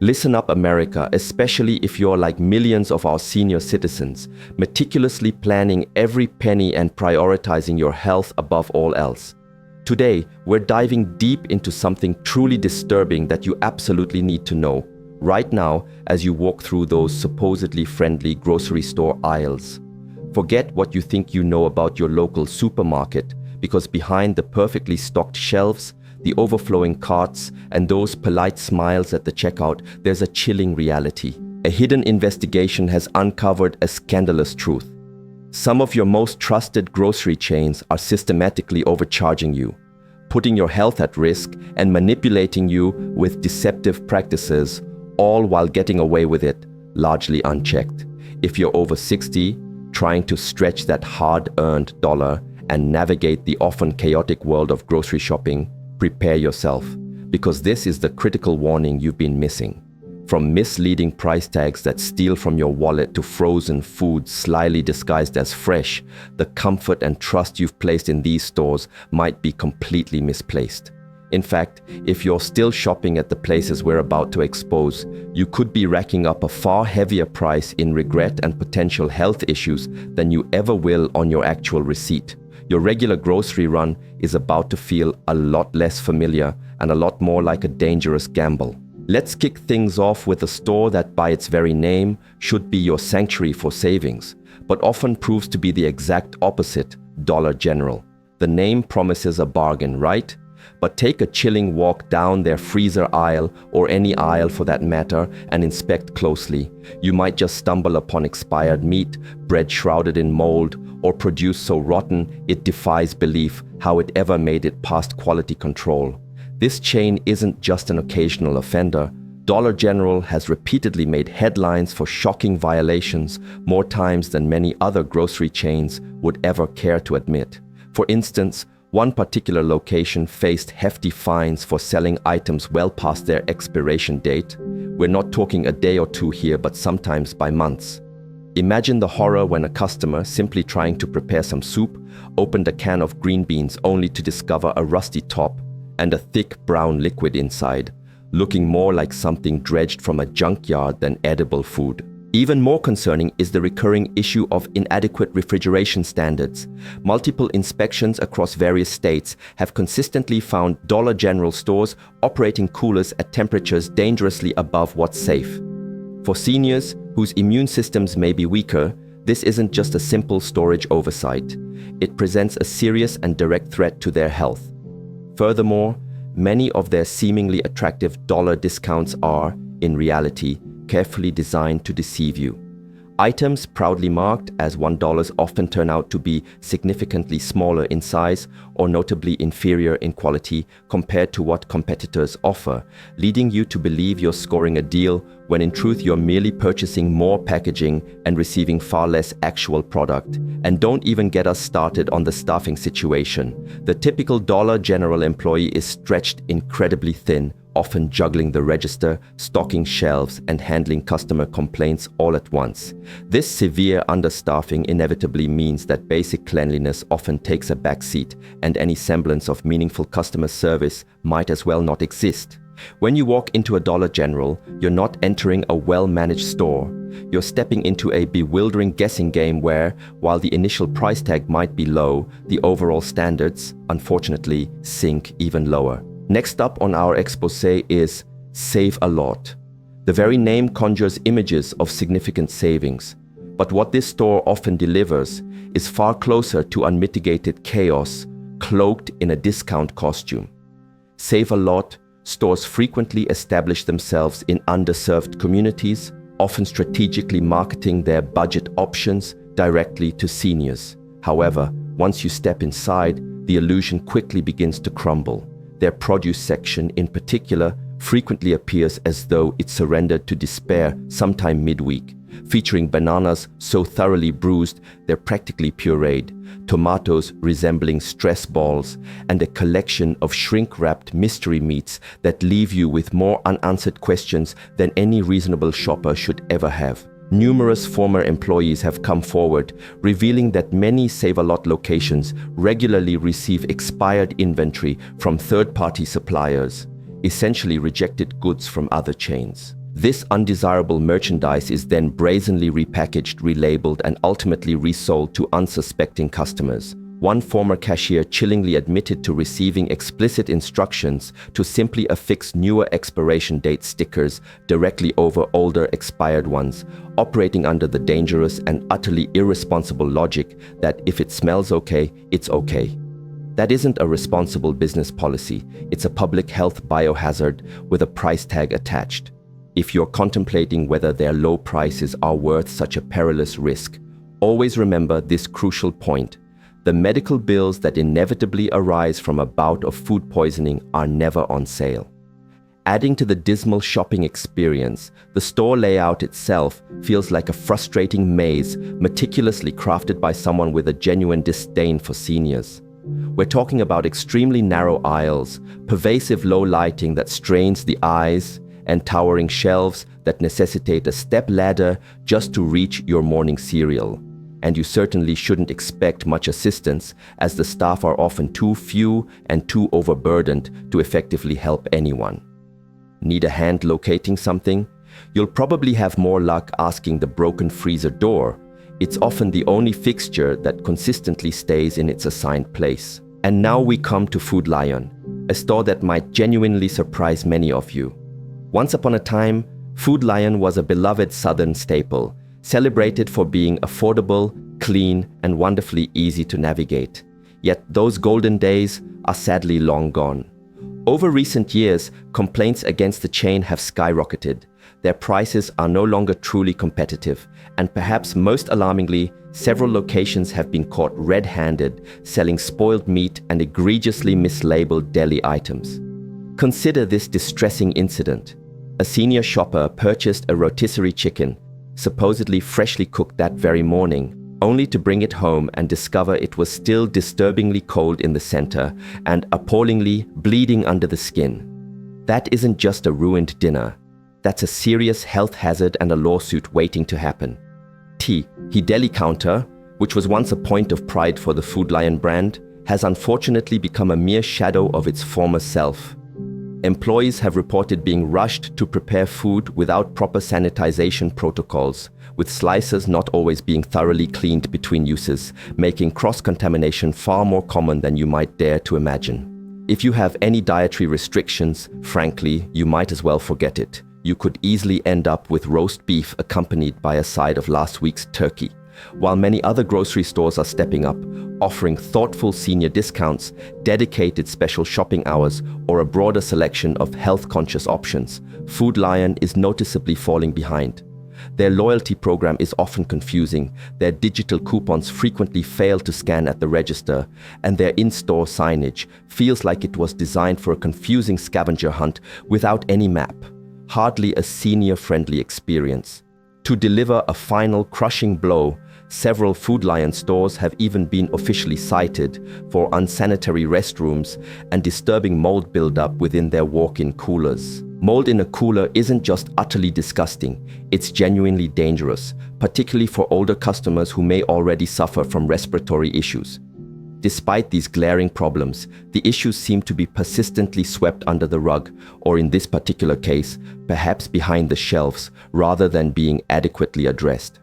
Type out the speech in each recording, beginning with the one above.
Listen up, America, especially if you're like millions of our senior citizens, meticulously planning every penny and prioritizing your health above all else. Today, we're diving deep into something truly disturbing that you absolutely need to know right now as you walk through those supposedly friendly grocery store aisles. Forget what you think you know about your local supermarket, because behind the perfectly stocked shelves, the overflowing carts, and those polite smiles at the checkout, there's a chilling reality. A hidden investigation has uncovered a scandalous truth. Some of your most trusted grocery chains are systematically overcharging you, putting your health at risk and manipulating you with deceptive practices, all while getting away with it, largely unchecked. If you're over 60, trying to stretch that hard-earned dollar and navigate the often chaotic world of grocery shopping, prepare yourself, because this is the critical warning you've been missing. From misleading price tags that steal from your wallet to frozen food slyly disguised as fresh, the comfort and trust you've placed in these stores might be completely misplaced. In fact, if you're still shopping at the places we're about to expose, you could be racking up a far heavier price in regret and potential health issues than you ever will on your actual receipt. Your regular grocery run is about to feel a lot less familiar and a lot more like a dangerous gamble. Let's kick things off with a store that by its very name should be your sanctuary for savings, but often proves to be the exact opposite, Dollar General. The name promises a bargain, right? But take a chilling walk down their freezer aisle, or any aisle for that matter, and inspect closely. You might just stumble upon expired meat, bread shrouded in mold, or produce so rotten it defies belief how it ever made it past quality control. This chain isn't just an occasional offender. Dollar General has repeatedly made headlines for shocking violations, more times than many other grocery chains would ever care to admit. For instance, one particular location faced hefty fines for selling items well past their expiration date. We're not talking a day or two here, but sometimes by months. Imagine the horror when a customer, simply trying to prepare some soup, opened a can of green beans only to discover a rusty top and a thick brown liquid inside, looking more like something dredged from a junkyard than edible food. Even more concerning is the recurring issue of inadequate refrigeration standards. Multiple inspections across various states have consistently found Dollar General stores operating coolers at temperatures dangerously above what's safe. For seniors whose immune systems may be weaker, this isn't just a simple storage oversight. It presents a serious and direct threat to their health. Furthermore, many of their seemingly attractive dollar discounts are, in reality, carefully designed to deceive you. Items proudly marked as $1 often turn out to be significantly smaller in size or notably inferior in quality compared to what competitors offer, leading you to believe you're scoring a deal when in truth you're merely purchasing more packaging and receiving far less actual product. And don't even get us started on the staffing situation. The typical Dollar General employee is stretched incredibly thin, often juggling the register, stocking shelves, and handling customer complaints all at once. This severe understaffing inevitably means that basic cleanliness often takes a backseat, and any semblance of meaningful customer service might as well not exist. When you walk into a Dollar General, you're not entering a well-managed store. You're stepping into a bewildering guessing game where, while the initial price tag might be low, the overall standards, unfortunately, sink even lower. Next up on our exposé is Save a Lot. The very name conjures images of significant savings, but what this store often delivers is far closer to unmitigated chaos, cloaked in a discount costume. Save a Lot stores frequently establish themselves in underserved communities, often strategically marketing their budget options directly to seniors. However, once you step inside, the illusion quickly begins to crumble. Their produce section, in particular, frequently appears as though it surrendered to despair sometime midweek, featuring bananas so thoroughly bruised they're practically pureed, tomatoes resembling stress balls, and a collection of shrink-wrapped mystery meats that leave you with more unanswered questions than any reasonable shopper should ever have. Numerous former employees have come forward, revealing that many Save-A-Lot locations regularly receive expired inventory from third-party suppliers, essentially rejected goods from other chains. This undesirable merchandise is then brazenly repackaged, relabeled, and ultimately resold to unsuspecting customers. One former cashier chillingly admitted to receiving explicit instructions to simply affix newer expiration date stickers directly over older expired ones, operating under the dangerous and utterly irresponsible logic that if it smells okay, it's okay. That isn't a responsible business policy, it's a public health biohazard with a price tag attached. If you're contemplating whether their low prices are worth such a perilous risk, always remember this crucial point. The medical bills that inevitably arise from a bout of food poisoning are never on sale. Adding to the dismal shopping experience, the store layout itself feels like a frustrating maze meticulously crafted by someone with a genuine disdain for seniors. We're talking about extremely narrow aisles, pervasive low lighting that strains the eyes, and towering shelves that necessitate a step ladder just to reach your morning cereal. And you certainly shouldn't expect much assistance, as the staff are often too few and too overburdened to effectively help anyone. Need a hand locating something? You'll probably have more luck asking the broken freezer door. It's often the only fixture that consistently stays in its assigned place. And now we come to Food Lion, a store that might genuinely surprise many of you. Once upon a time, Food Lion was a beloved Southern staple, celebrated for being affordable, clean, and wonderfully easy to navigate. Yet those golden days are sadly long gone. Over recent years, complaints against the chain have skyrocketed. Their prices are no longer truly competitive, and perhaps most alarmingly, several locations have been caught red-handed, selling spoiled meat and egregiously mislabeled deli items. Consider this distressing incident. A senior shopper purchased a rotisserie chicken, supposedly freshly cooked that very morning, only to bring it home and discover it was still disturbingly cold in the center and appallingly bleeding under the skin. That isn't just a ruined dinner. That's a serious health hazard and a lawsuit waiting to happen. Shi Deli counter, which was once a point of pride for the Food Lion brand, has unfortunately become a mere shadow of its former self. Employees have reported being rushed to prepare food without proper sanitization protocols, with slicers not always being thoroughly cleaned between uses, making cross-contamination far more common than you might dare to imagine. If you have any dietary restrictions, frankly, you might as well forget it. You could easily end up with roast beef accompanied by a side of last week's turkey. While many other grocery stores are stepping up, offering thoughtful senior discounts, dedicated special shopping hours, or a broader selection of health-conscious options, Food Lion is noticeably falling behind. Their loyalty program is often confusing, their digital coupons frequently fail to scan at the register, and their in-store signage feels like it was designed for a confusing scavenger hunt without any map. Hardly a senior-friendly experience. To deliver a final crushing blow, several Food Lion stores have even been officially cited for unsanitary restrooms and disturbing mold buildup within their walk-in coolers. Mold in a cooler isn't just utterly disgusting, it's genuinely dangerous, particularly for older customers who may already suffer from respiratory issues. Despite these glaring problems, the issues seem to be persistently swept under the rug, or in this particular case, perhaps behind the shelves, rather than being adequately addressed.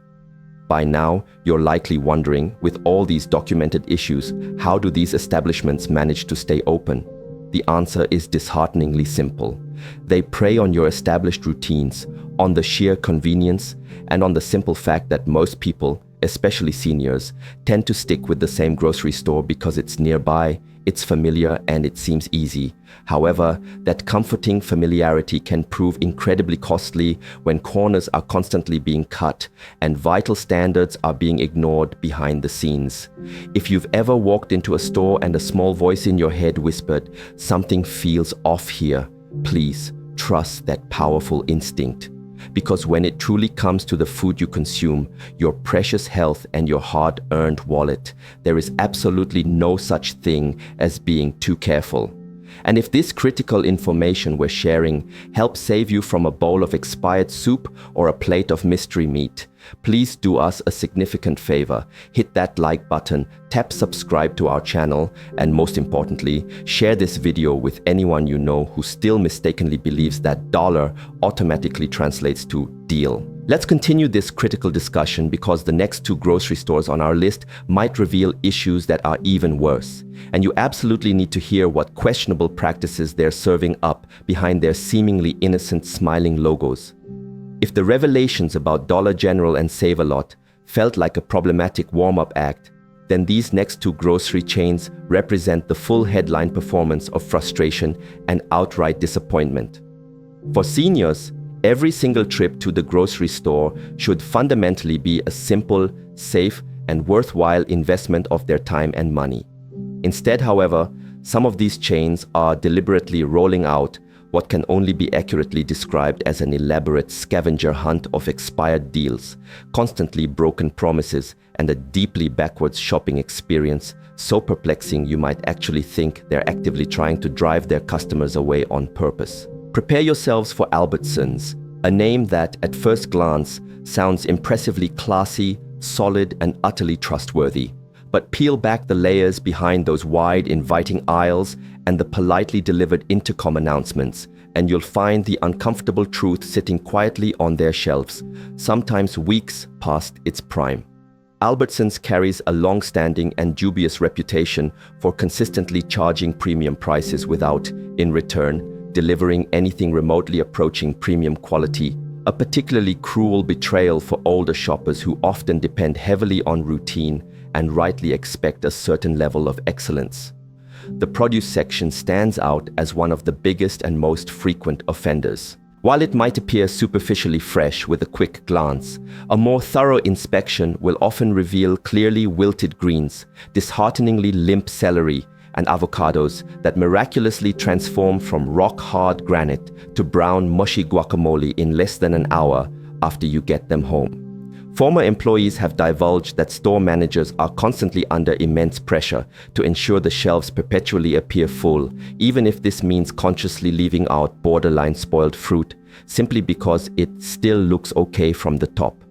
By now, you're likely wondering, with all these documented issues, how do these establishments manage to stay open? The answer is dishearteningly simple. They prey on your established routines, on the sheer convenience, and on the simple fact that most people, especially seniors, tend to stick with the same grocery store because it's nearby, it's familiar, and it seems easy. However, that comforting familiarity can prove incredibly costly when corners are constantly being cut and vital standards are being ignored behind the scenes. If you've ever walked into a store and a small voice in your head whispered, "Something feels off here," please trust that powerful instinct. Because when it truly comes to the food you consume, your precious health and your hard-earned wallet, there is absolutely no such thing as being too careful. And if this critical information we're sharing helps save you from a bowl of expired soup or a plate of mystery meat, please do us a significant favor. Hit that like button, tap subscribe to our channel, and most importantly, share this video with anyone you know who still mistakenly believes that dollar automatically translates to deal. Let's continue this critical discussion because the next two grocery stores on our list might reveal issues that are even worse. And you absolutely need to hear what questionable practices they're serving up behind their seemingly innocent smiling logos. If the revelations about Dollar General and Save-A-Lot felt like a problematic warm-up act, then these next two grocery chains represent the full headline performance of frustration and outright disappointment. For seniors, every single trip to the grocery store should fundamentally be a simple, safe, and worthwhile investment of their time and money. Instead, however, some of these chains are deliberately rolling out what can only be accurately described as an elaborate scavenger hunt of expired deals, constantly broken promises, and a deeply backwards shopping experience so perplexing you might actually think they're actively trying to drive their customers away on purpose. Prepare yourselves for Albertsons, a name that, at first glance, sounds impressively classy, solid, and utterly trustworthy. But peel back the layers behind those wide, inviting aisles and the politely delivered intercom announcements, and you'll find the uncomfortable truth sitting quietly on their shelves, sometimes weeks past its prime. Albertsons carries a long-standing and dubious reputation for consistently charging premium prices without, in return, delivering anything remotely approaching premium quality, a particularly cruel betrayal for older shoppers who often depend heavily on routine and rightly expect a certain level of excellence. The produce section stands out as one of the biggest and most frequent offenders. While it might appear superficially fresh with a quick glance, a more thorough inspection will often reveal clearly wilted greens, dishearteningly limp celery, and avocados that miraculously transform from rock-hard granite to brown, mushy guacamole in less than an hour after you get them home. Former employees have divulged that store managers are constantly under immense pressure to ensure the shelves perpetually appear full, even if this means consciously leaving out borderline spoiled fruit, simply because it still looks okay from the top.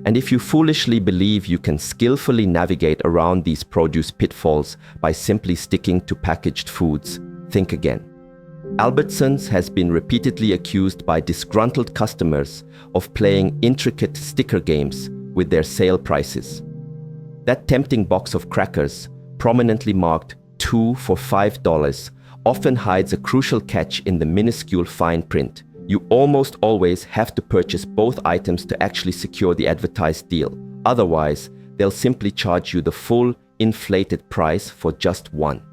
And if you foolishly believe you can skillfully navigate around these produce pitfalls by simply sticking to packaged foods, think again. Albertsons has been repeatedly accused by disgruntled customers of playing intricate sticker games with their sale prices. That tempting box of crackers, prominently marked 2 for $5, often hides a crucial catch in the minuscule fine print. You almost always have to purchase both items to actually secure the advertised deal. Otherwise, they'll simply charge you the full, inflated price for just one.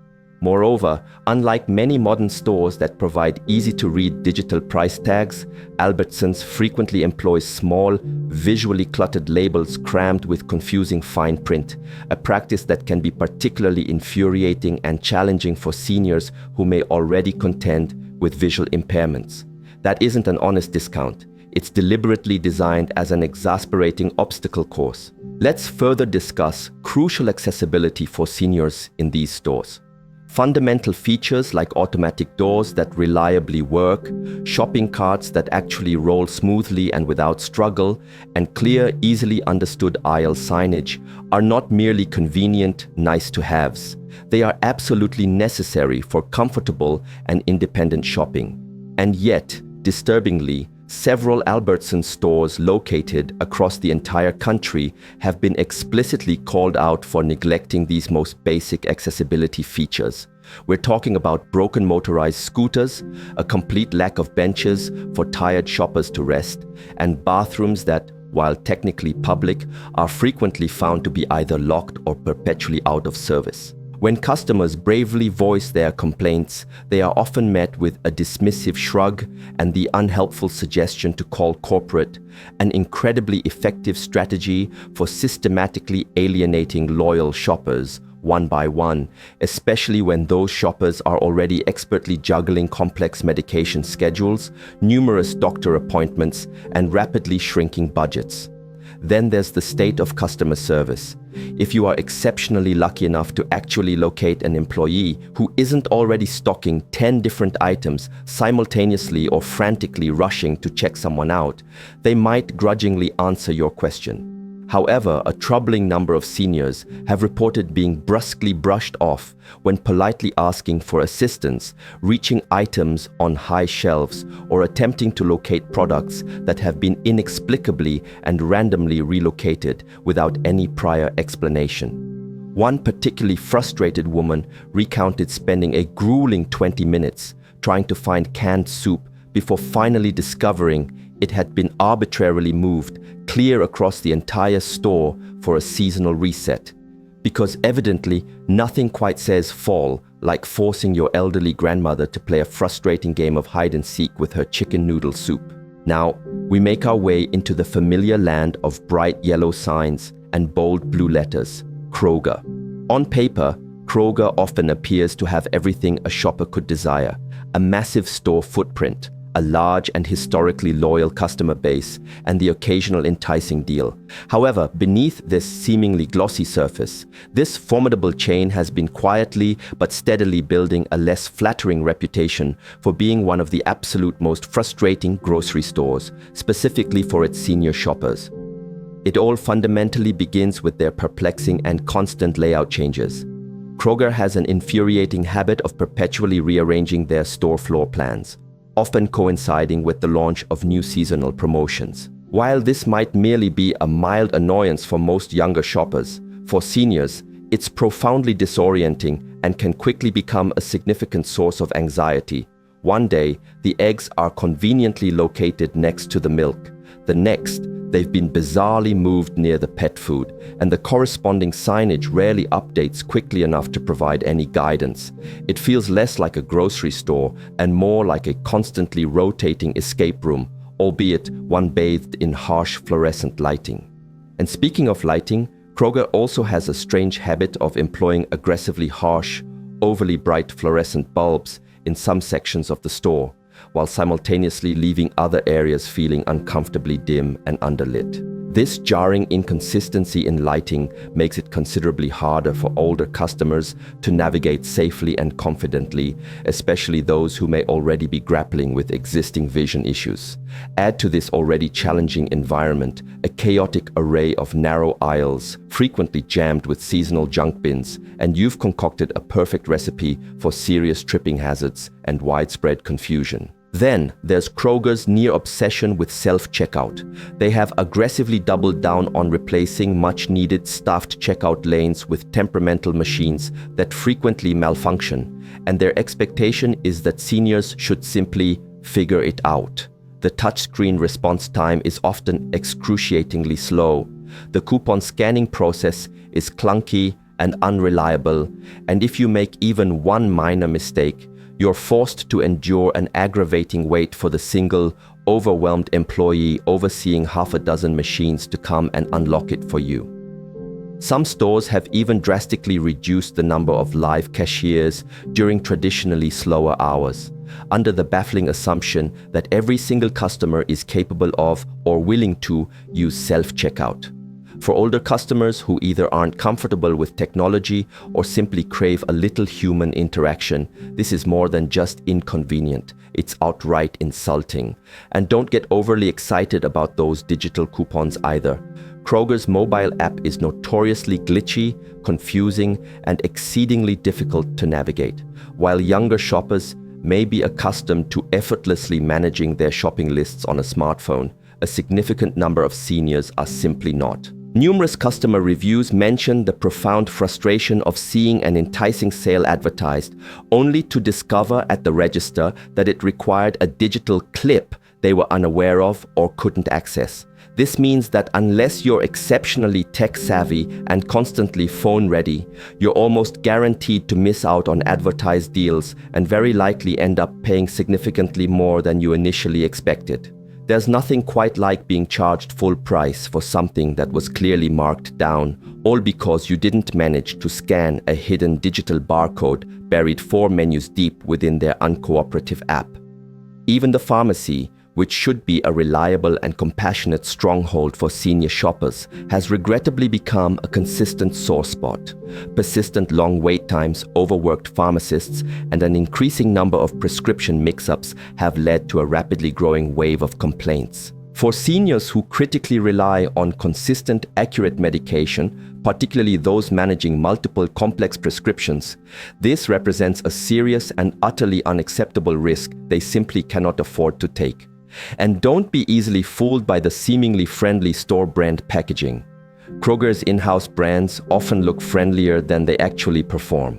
Moreover, unlike many modern stores that provide easy-to-read digital price tags, Albertsons frequently employs small, visually cluttered labels crammed with confusing fine print, a practice that can be particularly infuriating and challenging for seniors who may already contend with visual impairments. That isn't an honest discount. It's deliberately designed as an exasperating obstacle course. Let's further discuss crucial accessibility for seniors in these stores. Fundamental features like automatic doors that reliably work, shopping carts that actually roll smoothly and without struggle, and clear, easily understood aisle signage are not merely convenient, nice-to-haves. They are absolutely necessary for comfortable and independent shopping. And yet, disturbingly, several Albertsons stores located across the entire country have been explicitly called out for neglecting these most basic accessibility features. We're talking about broken motorized scooters, a complete lack of benches for tired shoppers to rest, and bathrooms that, while technically public, are frequently found to be either locked or perpetually out of service. When customers bravely voice their complaints, they are often met with a dismissive shrug and the unhelpful suggestion to call corporate, an incredibly effective strategy for systematically alienating loyal shoppers one by one, especially when those shoppers are already expertly juggling complex medication schedules, numerous doctor appointments, and rapidly shrinking budgets. Then there's the state of customer service. If you are exceptionally lucky enough to actually locate an employee who isn't already stocking 10 different items simultaneously or frantically rushing to check someone out, they might grudgingly answer your question. However, a troubling number of seniors have reported being brusquely brushed off when politely asking for assistance, reaching items on high shelves, or attempting to locate products that have been inexplicably and randomly relocated without any prior explanation. One particularly frustrated woman recounted spending a grueling 20 minutes trying to find canned soup before finally discovering it had been arbitrarily moved clear across the entire store for a seasonal reset. Because evidently nothing quite says fall like forcing your elderly grandmother to play a frustrating game of hide and seek with her chicken noodle soup. Now, we make our way into the familiar land of bright yellow signs and bold blue letters. Kroger. On paper, Kroger often appears to have everything a shopper could desire: a massive store footprint, a large and historically loyal customer base, and the occasional enticing deal. However, beneath this seemingly glossy surface, this formidable chain has been quietly but steadily building a less flattering reputation for being one of the absolute most frustrating grocery stores, specifically for its senior shoppers. It all fundamentally begins with their perplexing and constant layout changes. Kroger has an infuriating habit of perpetually rearranging their store floor plans, often coinciding with the launch of new seasonal promotions. While this might merely be a mild annoyance for most younger shoppers, for seniors, it's profoundly disorienting and can quickly become a significant source of anxiety. One day, the eggs are conveniently located next to the milk. The next, they've been bizarrely moved near the pet food, and the corresponding signage rarely updates quickly enough to provide any guidance. It feels less like a grocery store and more like a constantly rotating escape room, albeit one bathed in harsh fluorescent lighting. And speaking of lighting, Kroger also has a strange habit of employing aggressively harsh, overly bright fluorescent bulbs in some sections of the store, while simultaneously leaving other areas feeling uncomfortably dim and underlit. This jarring inconsistency in lighting makes it considerably harder for older customers to navigate safely and confidently, especially those who may already be grappling with existing vision issues. Add to this already challenging environment a chaotic array of narrow aisles, frequently jammed with seasonal junk bins, and you've concocted a perfect recipe for serious tripping hazards and widespread confusion. Then there's Kroger's near obsession with self-checkout. They have aggressively doubled down on replacing much-needed staffed checkout lanes with temperamental machines that frequently malfunction, and their expectation is that seniors should simply figure it out. The touchscreen response time is often excruciatingly slow. The coupon scanning process is clunky and unreliable, and if you make even one minor mistake, you're forced to endure an aggravating wait for the single, overwhelmed employee overseeing half a dozen machines to come and unlock it for you. Some stores have even drastically reduced the number of live cashiers during traditionally slower hours, under the baffling assumption that every single customer is capable of or willing to use self-checkout. For older customers who either aren't comfortable with technology or simply crave a little human interaction, this is more than just inconvenient, it's outright insulting. And don't get overly excited about those digital coupons either. Kroger's mobile app is notoriously glitchy, confusing, and exceedingly difficult to navigate. While younger shoppers may be accustomed to effortlessly managing their shopping lists on a smartphone, a significant number of seniors are simply not. Numerous customer reviews mention the profound frustration of seeing an enticing sale advertised, only to discover at the register that it required a digital clip they were unaware of or couldn't access. This means that unless you're exceptionally tech-savvy and constantly phone-ready, you're almost guaranteed to miss out on advertised deals and very likely end up paying significantly more than you initially expected. There's nothing quite like being charged full price for something that was clearly marked down, all because you didn't manage to scan a hidden digital barcode buried 4 menus deep within their uncooperative app. Even the pharmacy, which should be a reliable and compassionate stronghold for senior shoppers, has regrettably become a consistent sore spot. Persistent long wait times, overworked pharmacists, and an increasing number of prescription mix-ups have led to a rapidly growing wave of complaints. For seniors who critically rely on consistent, accurate medication, particularly those managing multiple complex prescriptions, this represents a serious and utterly unacceptable risk they simply cannot afford to take. And don't be easily fooled by the seemingly friendly store brand packaging. Kroger's in-house brands often look friendlier than they actually perform.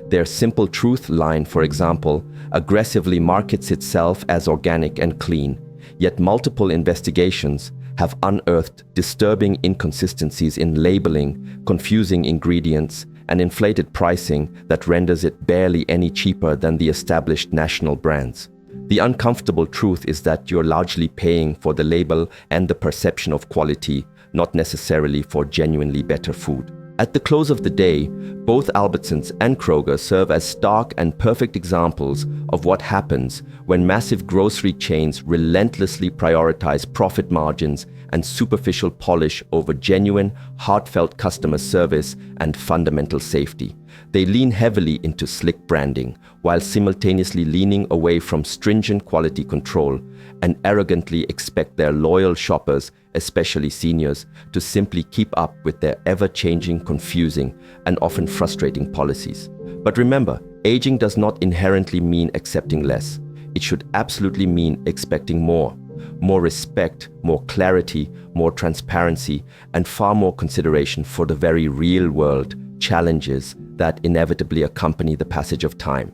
Their Simple Truth line, for example, aggressively markets itself as organic and clean, yet multiple investigations have unearthed disturbing inconsistencies in labeling, confusing ingredients, and inflated pricing that renders it barely any cheaper than the established national brands. The uncomfortable truth is that you're largely paying for the label and the perception of quality, not necessarily for genuinely better food. At the close of the day, both Albertsons and Kroger serve as stark and perfect examples of what happens when massive grocery chains relentlessly prioritize profit margins and superficial polish over genuine, heartfelt customer service and fundamental safety. They lean heavily into slick branding, while simultaneously leaning away from stringent quality control, and arrogantly expect their loyal shoppers, especially seniors, to simply keep up with their ever-changing, confusing, and often frustrating policies. But remember, aging does not inherently mean accepting less. It should absolutely mean expecting more. More respect, more clarity, more transparency, and far more consideration for the very real-world challenges that inevitably accompany the passage of time.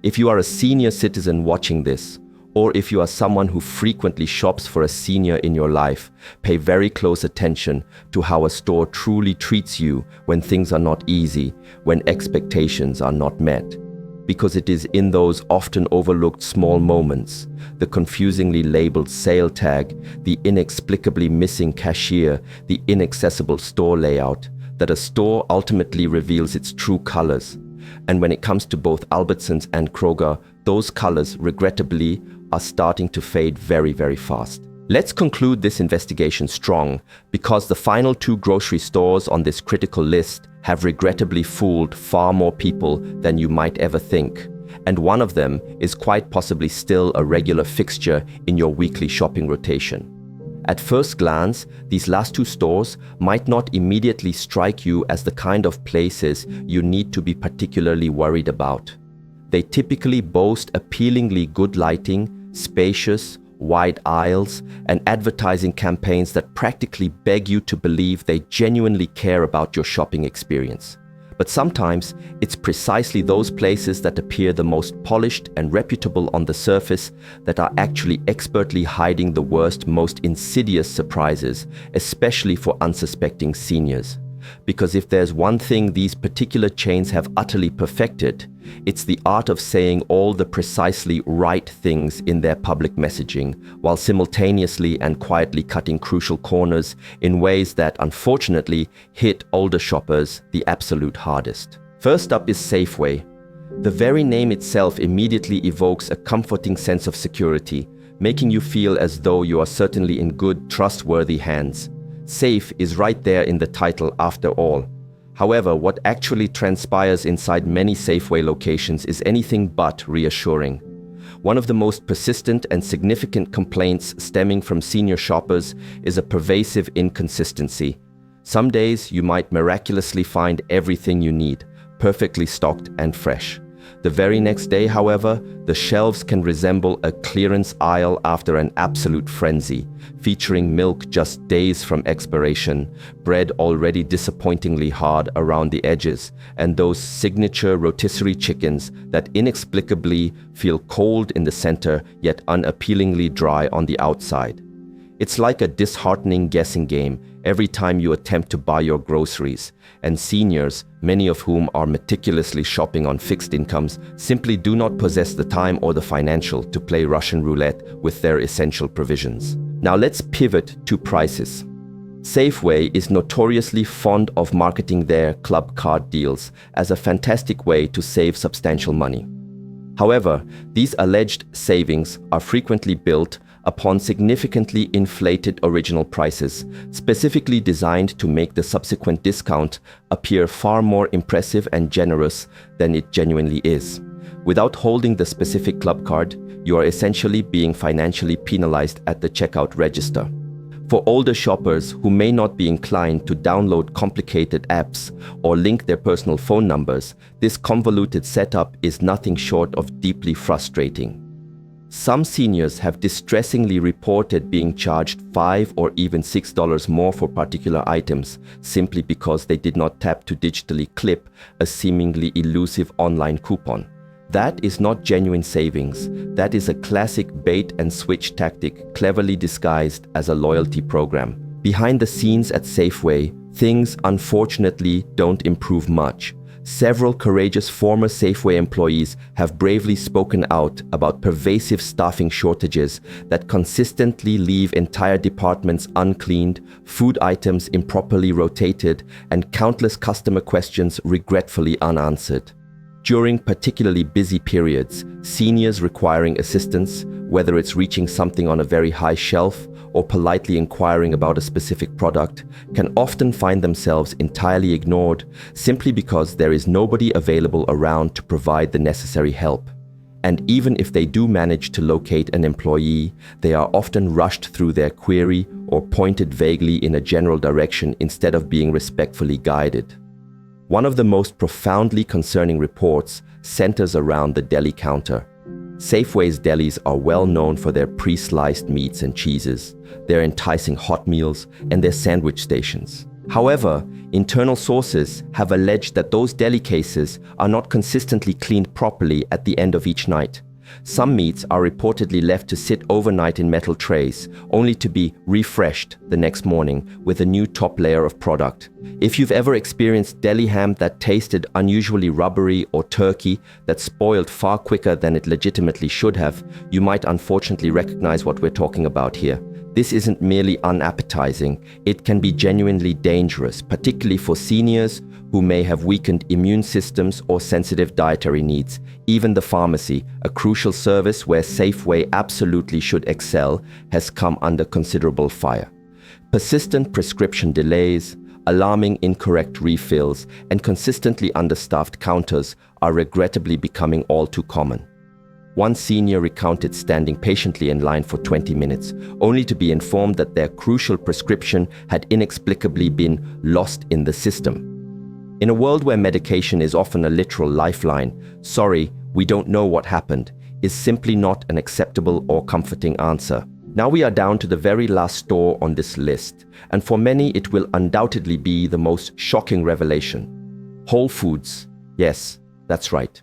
If you are a senior citizen watching this, or if you are someone who frequently shops for a senior in your life, pay very close attention to how a store truly treats you when things are not easy, when expectations are not met. Because it is in those often overlooked small moments, the confusingly labeled sale tag, the inexplicably missing cashier, the inaccessible store layout, that a store ultimately reveals its true colors. And when it comes to both Albertsons and Kroger, those colors, regrettably, are starting to fade very, very fast. Let's conclude this investigation strong, because the final 2 grocery stores on this critical list have regrettably fooled far more people than you might ever think. And one of them is quite possibly still a regular fixture in your weekly shopping rotation. At first glance, these last 2 stores might not immediately strike you as the kind of places you need to be particularly worried about. They typically boast appealingly good lighting, spacious, wide aisles, and advertising campaigns that practically beg you to believe they genuinely care about your shopping experience. But sometimes, it's precisely those places that appear the most polished and reputable on the surface that are actually expertly hiding the worst, most insidious surprises, especially for unsuspecting seniors. Because if there's one thing these particular chains have utterly perfected, it's the art of saying all the precisely right things in their public messaging, while simultaneously and quietly cutting crucial corners in ways that unfortunately hit older shoppers the absolute hardest. First up is Safeway. The very name itself immediately evokes a comforting sense of security, making you feel as though you are certainly in good, trustworthy hands. Safe is right there in the title after all. However, what actually transpires inside many Safeway locations is anything but reassuring. One of the most persistent and significant complaints stemming from senior shoppers is a pervasive inconsistency. Some days you might miraculously find everything you need, perfectly stocked and fresh. The very next day, however, the shelves can resemble a clearance aisle after an absolute frenzy, featuring milk just days from expiration, bread already disappointingly hard around the edges, and those signature rotisserie chickens that inexplicably feel cold in the center yet unappealingly dry on the outside. It's like a disheartening guessing game every time you attempt to buy your groceries, and seniors, many of whom are meticulously shopping on fixed incomes, simply do not possess the time or the financial to play Russian roulette with their essential provisions. Now let's pivot to prices. Safeway is notoriously fond of marketing their club card deals as a fantastic way to save substantial money. However, these alleged savings are frequently built upon significantly inflated original prices, specifically designed to make the subsequent discount appear far more impressive and generous than it genuinely is. Without holding the specific club card, you are essentially being financially penalized at the checkout register. For older shoppers who may not be inclined to download complicated apps or link their personal phone numbers, this convoluted setup is nothing short of deeply frustrating. Some seniors have distressingly reported being charged $5 or even $6 more for particular items simply because they did not tap to digitally clip a seemingly elusive online coupon. That is not genuine savings. That is a classic bait-and-switch tactic cleverly disguised as a loyalty program. Behind the scenes at Safeway, things unfortunately don't improve much. Several courageous former Safeway employees have bravely spoken out about pervasive staffing shortages that consistently leave entire departments uncleaned, food items improperly rotated, and countless customer questions regretfully unanswered. During particularly busy periods, seniors requiring assistance, whether it's reaching something on a very high shelf or politely inquiring about a specific product, can often find themselves entirely ignored simply because there is nobody available around to provide the necessary help. And even if they do manage to locate an employee, they are often rushed through their query or pointed vaguely in a general direction instead of being respectfully guided. One of the most profoundly concerning reports centers around the deli counter. Safeway's delis are well known for their pre-sliced meats and cheeses, their enticing hot meals, and their sandwich stations. However, internal sources have alleged that those deli cases are not consistently cleaned properly at the end of each night. Some meats are reportedly left to sit overnight in metal trays, only to be refreshed the next morning with a new top layer of product. If you've ever experienced deli ham that tasted unusually rubbery or turkey that spoiled far quicker than it legitimately should have, you might unfortunately recognize what we're talking about here. This isn't merely unappetizing, it can be genuinely dangerous, particularly for seniors who may have weakened immune systems or sensitive dietary needs. Even the pharmacy, a crucial service where Safeway absolutely should excel, has come under considerable fire. Persistent prescription delays, alarming incorrect refills, and consistently understaffed counters are regrettably becoming all too common. One senior recounted standing patiently in line for 20 minutes, only to be informed that their crucial prescription had inexplicably been lost in the system. In a world where medication is often a literal lifeline, "Sorry, we don't know what happened," is simply not an acceptable or comforting answer. Now we are down to the very last store on this list, and for many it will undoubtedly be the most shocking revelation. Whole Foods. Yes, that's right.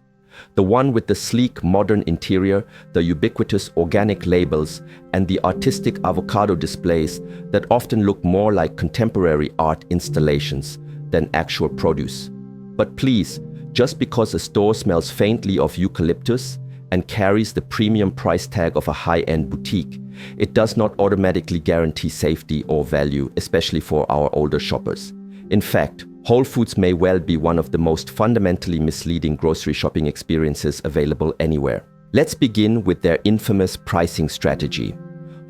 The one with the sleek modern interior, the ubiquitous organic labels, and the artistic avocado displays that often look more like contemporary art installations than actual produce. But please, just because a store smells faintly of eucalyptus and carries the premium price tag of a high-end boutique, it does not automatically guarantee safety or value, especially for our older shoppers. In fact, Whole Foods may well be one of the most fundamentally misleading grocery shopping experiences available anywhere. Let's begin with their infamous pricing strategy.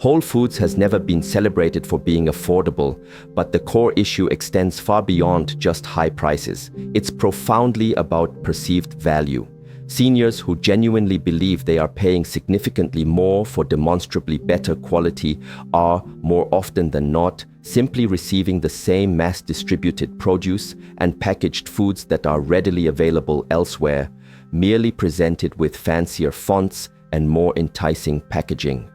Whole Foods has never been celebrated for being affordable, but the core issue extends far beyond just high prices. It's profoundly about perceived value. Seniors who genuinely believe they are paying significantly more for demonstrably better quality are, more often than not, simply receiving the same mass-distributed produce and packaged foods that are readily available elsewhere, merely presented with fancier fonts and more enticing packaging.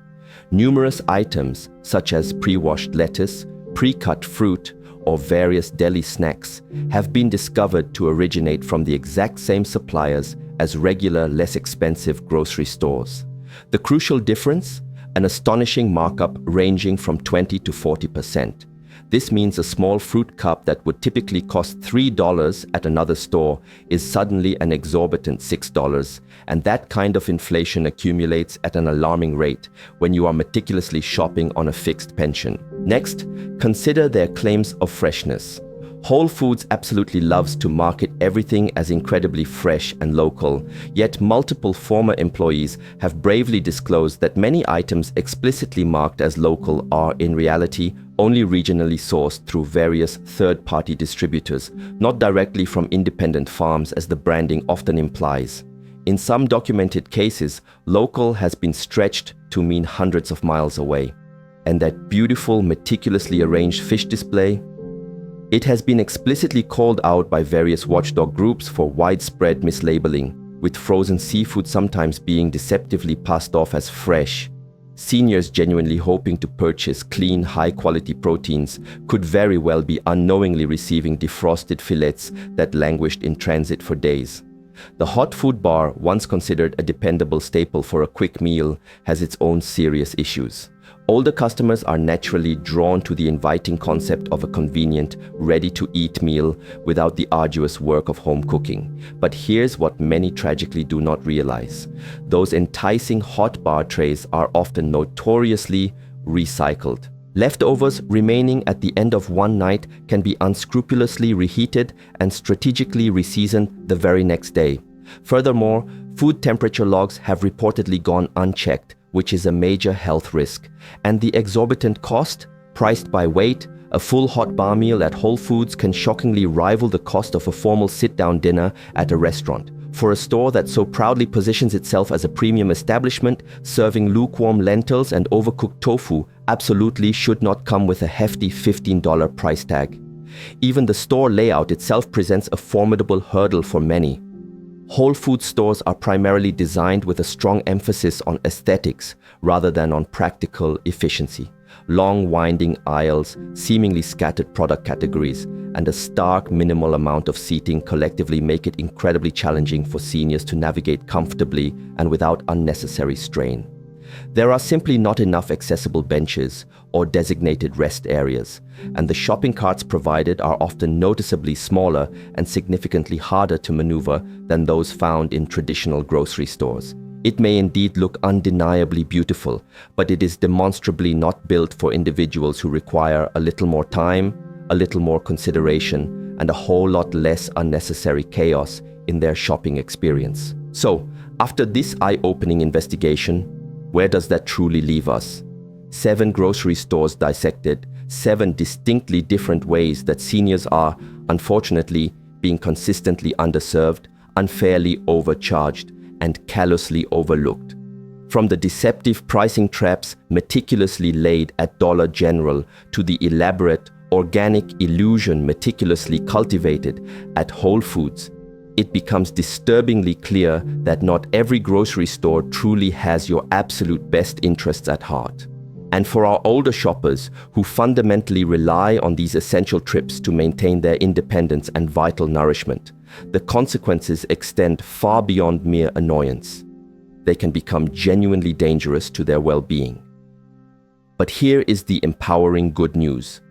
Numerous items, such as pre-washed lettuce, pre-cut fruit, or various deli snacks, have been discovered to originate from the exact same suppliers as regular, less expensive grocery stores. The crucial difference? An astonishing markup ranging from 20 to 40%. This means a small fruit cup that would typically cost $3 at another store is suddenly an exorbitant $6, and that kind of inflation accumulates at an alarming rate when you are meticulously shopping on a fixed pension. Next, consider their claims of freshness. Whole Foods absolutely loves to market everything as incredibly fresh and local, yet multiple former employees have bravely disclosed that many items explicitly marked as local are in reality only regionally sourced through various third-party distributors, not directly from independent farms as the branding often implies. In some documented cases, local has been stretched to mean hundreds of miles away. And that beautiful, meticulously arranged fish display? It has been explicitly called out by various watchdog groups for widespread mislabeling, with frozen seafood sometimes being deceptively passed off as fresh. Seniors genuinely hoping to purchase clean, high-quality proteins could very well be unknowingly receiving defrosted fillets that languished in transit for days. The hot food bar, once considered a dependable staple for a quick meal, has its own serious issues. Older customers are naturally drawn to the inviting concept of a convenient, ready-to-eat meal without the arduous work of home cooking. But here's what many tragically do not realize. Those enticing hot bar trays are often notoriously recycled. Leftovers remaining at the end of one night can be unscrupulously reheated and strategically reseasoned the very next day. Furthermore, food temperature logs have reportedly gone unchecked, which is a major health risk. And the exorbitant cost, priced by weight, a full hot bar meal at Whole Foods can shockingly rival the cost of a formal sit-down dinner at a restaurant. For a store that so proudly positions itself as a premium establishment, serving lukewarm lentils and overcooked tofu absolutely should not come with a hefty $15 price tag. Even the store layout itself presents a formidable hurdle for many. Whole Foods stores are primarily designed with a strong emphasis on aesthetics rather than on practical efficiency. Long winding aisles, seemingly scattered product categories, and a stark minimal amount of seating collectively make it incredibly challenging for seniors to navigate comfortably and without unnecessary strain. There are simply not enough accessible benches or designated rest areas, and the shopping carts provided are often noticeably smaller and significantly harder to maneuver than those found in traditional grocery stores. It may indeed look undeniably beautiful, but it is demonstrably not built for individuals who require a little more time, a little more consideration, and a whole lot less unnecessary chaos in their shopping experience. So, after this eye-opening investigation, where does that truly leave us? 7 grocery stores dissected, 7 distinctly different ways that seniors are, unfortunately, being consistently underserved, unfairly overcharged, and callously overlooked. From the deceptive pricing traps meticulously laid at Dollar General to the elaborate, organic illusion meticulously cultivated at Whole Foods, it becomes disturbingly clear that not every grocery store truly has your absolute best interests at heart. And for our older shoppers who fundamentally rely on these essential trips to maintain their independence and vital nourishment, the consequences extend far beyond mere annoyance. They can become genuinely dangerous to their well-being. But here is the empowering good news.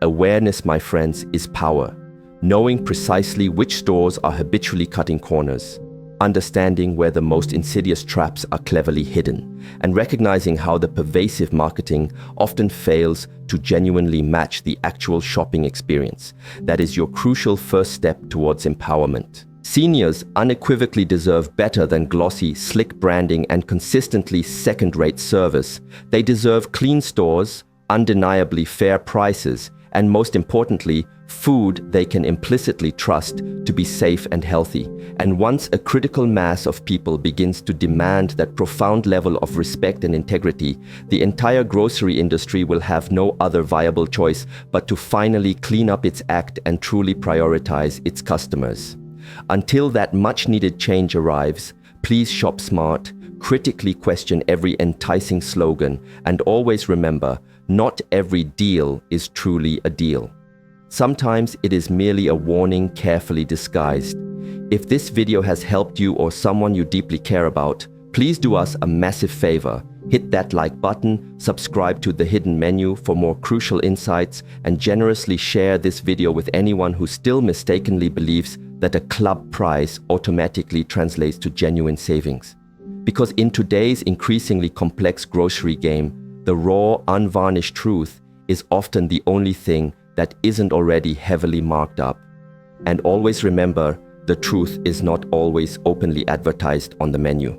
Awareness, my friends, is power. Knowing precisely which stores are habitually cutting corners, understanding where the most insidious traps are cleverly hidden, and recognizing how the pervasive marketing often fails to genuinely match the actual shopping experience. That is your crucial first step towards empowerment. Seniors unequivocally deserve better than glossy, slick branding and consistently second-rate service. They deserve clean stores, undeniably fair prices, and most importantly, food they can implicitly trust to be safe and healthy. And once a critical mass of people begins to demand that profound level of respect and integrity, the entire grocery industry will have no other viable choice but to finally clean up its act and truly prioritize its customers. Until that much-needed change arrives, please shop smart, critically question every enticing slogan, and always remember, not every deal is truly a deal. Sometimes it is merely a warning carefully disguised. If this video has helped you or someone you deeply care about, please do us a massive favor. Hit that like button, subscribe to The Hidden Menu for more crucial insights, and generously share this video with anyone who still mistakenly believes that a club price automatically translates to genuine savings. Because in today's increasingly complex grocery game, the raw, unvarnished truth is often the only thing that isn't already heavily marked up. And always remember, the truth is not always openly advertised on the menu.